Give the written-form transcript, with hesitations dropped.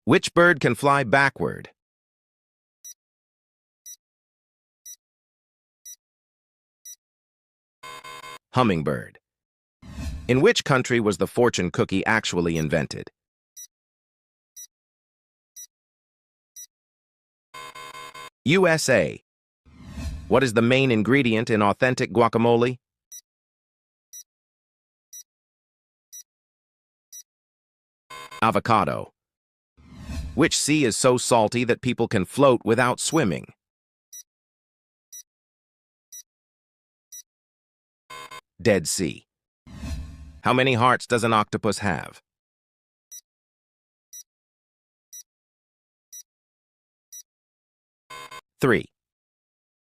Which bird can fly backward? Hummingbird. In which country was the fortune cookie actually invented? USA. What is the main ingredient in authentic guacamole? Avocado. Which sea is so salty that people can float without swimming? Dead Sea. How many hearts does an octopus have? 3.